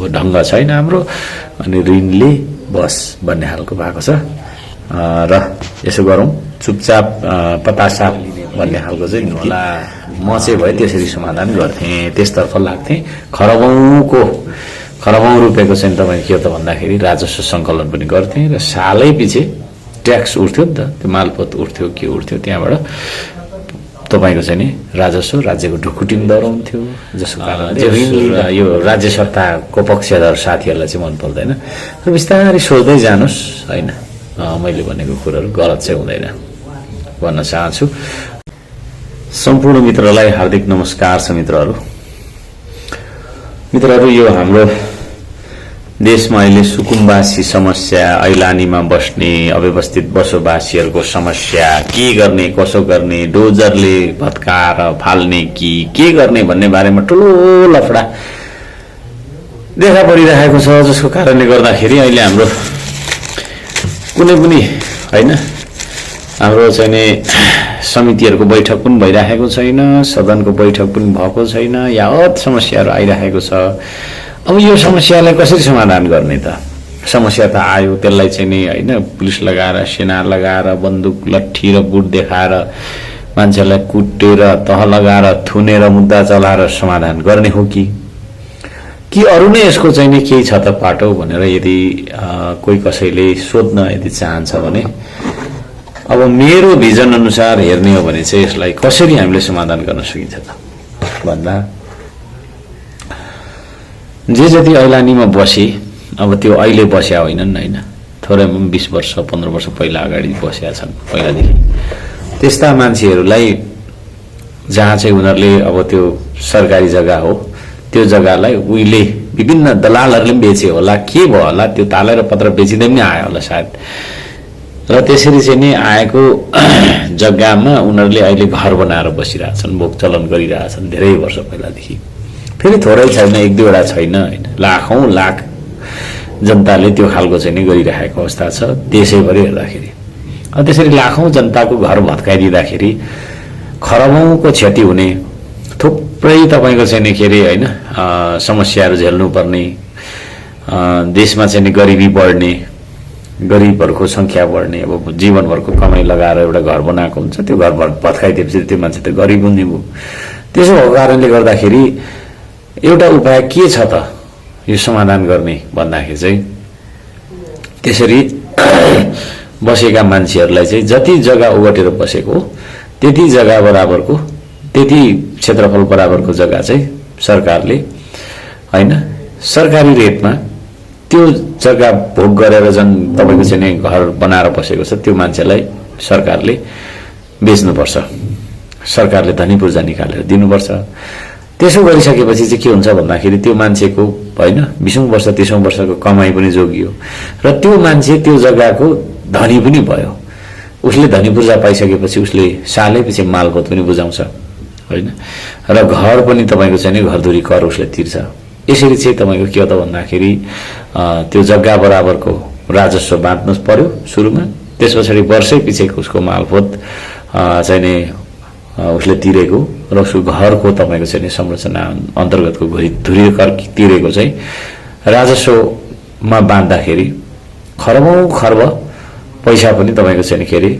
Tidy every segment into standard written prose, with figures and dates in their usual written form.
अब ढङ्ग छैन हाम्रो, अनि ऋणले बस भन्ने खालको भएको छ। र यसो गरौँ, चुपचाप पतासाप भन्ने खालको चाहिँ होला। म चाहिँ भए त्यसरी समाधान गर्थेँ, त्यसतर्फ लाग्थेँ। खरबौँ रुपियाँको चाहिँ तपाईँ के त भन्दाखेरि राजस्व सङ्कलन पनि गर्थेँ र सालै पछि ट्याक्स उठ्थ्यो नि त, त्यो मालपोत उठ्थ्यो के उठ्थ्यो, त्यहाँबाट तपाईँको चाहिँ नि राजस्व राज्यको ढुकुटी पनि डराउँथ्यो। जसको कारणले यो राज्य सत्ताको पक्षधर साथीहरूलाई चाहिँ मन पर्दैन। र बिस्तारै सोच्दै जानुहोस् होइन, मैले भनेको कुराहरू गलत चाहिँ हुँदैन भन्न चाहन्छु। सम्पूर्ण मित्रलाई हार्दिक नमस्कार छ। मित्रहरू, यो हाम्रो देशमा अहिले सुकुम्बासी समस्या, ऐलानीमा बस्ने अव्यवस्थित बसोबासीहरूको समस्या, के गर्ने कसो गर्ने, डोजरले भत्काएर फाल्ने कि के गर्ने भन्ने बारेमा ठुलो लफडा देखा परिरहेको छ। जसको कारणले गर्दाखेरि अहिले हाम्रो कुनै पनि होइन, हाम्रो चाहिँ नि समितिहरूको बैठक पनि भइरहेको छैन, सदनको बैठक पनि भएको छैन, यावत समस्याहरू आइरहेको छ। अब यो समस्यालाई कसरी समाधान गर्ने त? समस्या त आयो, त्यसलाई चाहिँ नि होइन पुलिस लगाएर, सेना लगाएर, बन्दुक लट्ठी र बुट देखाएर, मान्छेलाई कुटेर तह लगाएर, थुनेर मुद्दा चलाएर समाधान गर्ने हो कि अरू नै यसको चाहिँ नि केही छ त पाटो भनेर यदि कोही कसैले सोध्न यदि चाहन्छ भने, अब मेरो भिजन अनुसार हेर्ने हो भने चाहिँ यसलाई कसरी हामीले समाधान गर्न सकिन्छ त भन्दा, जे जति ऐलानीमा बसे, अब त्यो अहिले बस्या होइनन् होइन, थोरै 20 वर्ष 15 वर्ष पहिला अगाडि बसेका छन् पहिलादेखि। त्यस्ता मान्छेहरूलाई जहाँ चाहिँ उनीहरूले अब त्यो सरकारी जग्गा हो, त्यो जग्गालाई उहिले विभिन्न दलालहरूले पनि बेचे होला, के भयो होला, त्यो तालेर पत्र बेचिँदै पनि आयो होला सायद। र त्यसरी चाहिँ नि आएको जग्गामा उनीहरूले अहिले घर बनाएर बसिरहेछन्, भोग चलन गरिरहेछन् धेरै वर्ष पहिलादेखि। फेरि थोरै छैन, 1-2वटा छैन होइन, लाखौँ लाख जनताले त्यो खालको चाहिँ नि गरिरहेको अवस्था छ देशैभरि हेर्दाखेरि। त्यसरी लाखौँ जनताको घर भत्काइदिँदाखेरि खरबौँको क्षति हुने, थुप्रै तपाईँको चाहिँ नि के अरे होइन समस्याहरू झेल्नुपर्ने, देशमा चाहिँ नि गरिबी बढ्ने, गरिबहरूको सङ्ख्या बढ्ने। अब जीवनभरको कमाइ लगाएर एउटा घर बनाएको हुन्छ, त्यो घर भत्काइदिएपछि त्यो मान्छे त गरिब हुने भयो। त्यसो भएको कारणले गर्दाखेरि एउटा उपाय के छ त यो समाधान गर्ने भन्दाखेरि चाहिँ, त्यसरी बसेका मान्छेहरूलाई चाहिँ जति जग्गा ओगटेर बसेको त्यति जग्गा बराबरको, त्यति क्षेत्रफल बराबरको जग्गा चाहिँ सरकारले होइन सरकारी रेटमा त्यो जग्गा भोग गरेर जुन तपाईँको चाहिँ नि घर बनाएर बसेको छ त्यो मान्छेलाई सरकारले बेच्नुपर्छ, सरकारले धनी पूर्जा निकालेर दिनुपर्छ। त्यसो गरिसकेपछि चाहिँ के हुन्छ भन्दाखेरि त्यो मान्छेको होइन 20औं वर्ष 30औं वर्षको कमाइ पनि जोगियो र त्यो मान्छे त्यो जग्गाको धनी पनि भयो। उसले धनी पूर्जा पाइसकेपछि उसले सालैपछि मालपोत पनि बुझाउँछ होइन, र घर पनि तपाईँको चाहिँ नि घरधुरी कर उसले तिर्छ। यसरी चाहिँ तपाईँको के हो त भन्दाखेरि त्यो जग्गा बराबरको राजस्व बाँध्नु पर्यो सुरुमा, त्यस पछाडि वर्षै पछिको उसको मालपोत चाहिँ नि उसले तिरेको र उसको घरको तपाईँको चाहिँ नि संरचना अन्तर्गतको धुरी कर तिरेको चाहिँ राजस्वमा बाँध्दाखेरि खरब पैसा पनि तपाईँको चाहिँ के अरे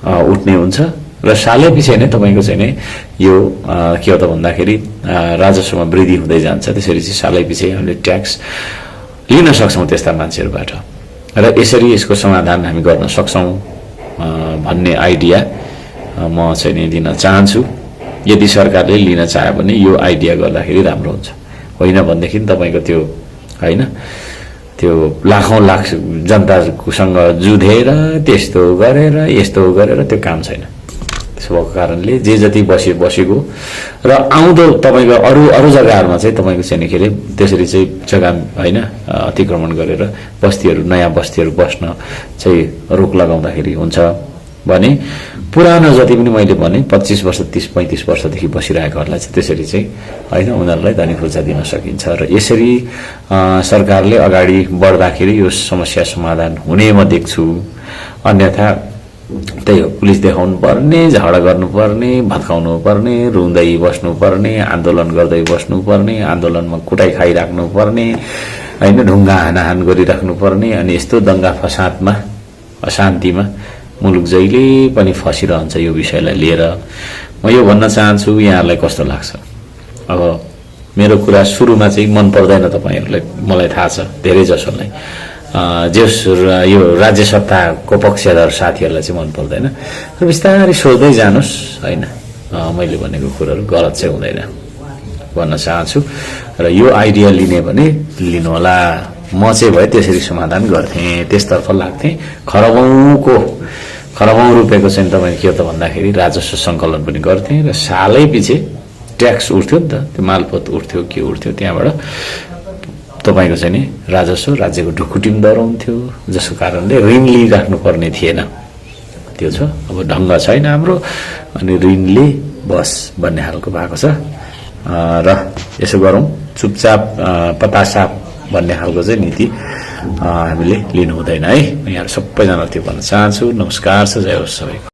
उठ्ने हुन्छ र सालै पछि नै तपाईँको चाहिँ नि यो के हो त भन्दाखेरि राजस्वमा वृद्धि हुँदै जान्छ। त्यसरी चाहिँ सालै पछि हामीले ट्याक्स लिन सक्छौँ त्यस्ता मान्छेहरूबाट, र यसरी यसको समाधान हामी गर्न सक्छौँ भन्ने आइडिया म चाहिँ नि दिन चाहन्छु। यदि सरकारले लिन चाह्यो भने यो आइडिया गर्दाखेरि राम्रो हुन्छ, होइन भनेदेखि तपाईँको त्यो होइन त्यो लाखौँ लाख जनतासँग जुधेर त्यस्तो गरेर यस्तो गरेर त्यो काम छैन। त्यसो भएको कारणले जे जति बसेको र आउँदो तपाईँको अरू जग्गाहरूमा चाहिँ तपाईँको चाहिँ के अरे त्यसरी चाहिँ जग्गा होइन अतिक्रमण गरेर बस्तीहरू नयाँ बस्तीहरू बस्न चाहिँ रोक लगाउँदाखेरि हुन्छ भने पुरानो जति पनि मैले भने 25 वर्ष 30-35 वर्षदेखि बसिरहेकोहरूलाई चाहिँ त्यसरी चाहिँ होइन उनीहरूलाई धनी पूर्जा दिन सकिन्छ। र यसरी सरकारले अगाडि बढ्दाखेरि यो समस्या समाधान हुने म देख्छु। अन्यथा त्यही हो, पुलिस देखाउनु पर्ने, झगडा गर्नुपर्ने, भत्काउनु पर्ने, रुँदै बस्नुपर्ने, आन्दोलन गर्दै बस्नुपर्ने, आन्दोलनमा कुटाइ खाइराख्नु पर्ने होइन, ढुङ्गा हानाहान गरिराख्नु पर्ने। अनि यस्तो दंगा फसादमा अशान्तिमा मुलुक जहिले पनि फसिरहन्छ यो विषयलाई लिएर। म यो भन्न चाहन्छु, यहाँहरूलाई कस्तो लाग्छ? अब मेरो कुरा सुरुमा चाहिँ मन पर्दैन तपाईहरुलाई, मलाई थाहा छ धेरै जसोलाई, जस यो राज्य सत्ताको पक्षधर साथीहरूलाई चाहिँ मन पर्दैन। र बिस्तारै सोच्दै जानुस् हैन, मैले भनेको कुराहरू गलत चाहिँ हुँदैन भन्न चाहन्छु। र यो आइडिया लिने भने लिनु होला। म चाहिँ भए त्यसरी समाधान गर्थेँ, त्यसतर्फ लाग्थेँ। खरबौं रुपियाँको चाहिँ तपाईँ के त भन्दाखेरि राजस्व सङ्कलन पनि गर्थेँ र सालै पछि ट्याक्स उठ्थ्यो नि त, त्यो मालपोत उठ्थ्यो के उठ्थ्यो, त्यहाँबाट तपाईको चाहिँ नि राजस्व राज्यको ढुकुटी पनि डराउँथ्यो, जसको कारणले ऋण लिइराख्नु पर्ने थिएन। त्यो छ। अब ढङ्ग छैन हाम्रो, अनि ऋणले बस भन्ने खालको भएको छ। र यसो गरौँ, चुपचाप पतासाप भन्ने खालको चाहिँ नीति हामीले लिनु हुँदैन है। यहाँ सबैजना त्यो भन्न चाहन्छु। नमस्कार छ, जय होस् सबैको।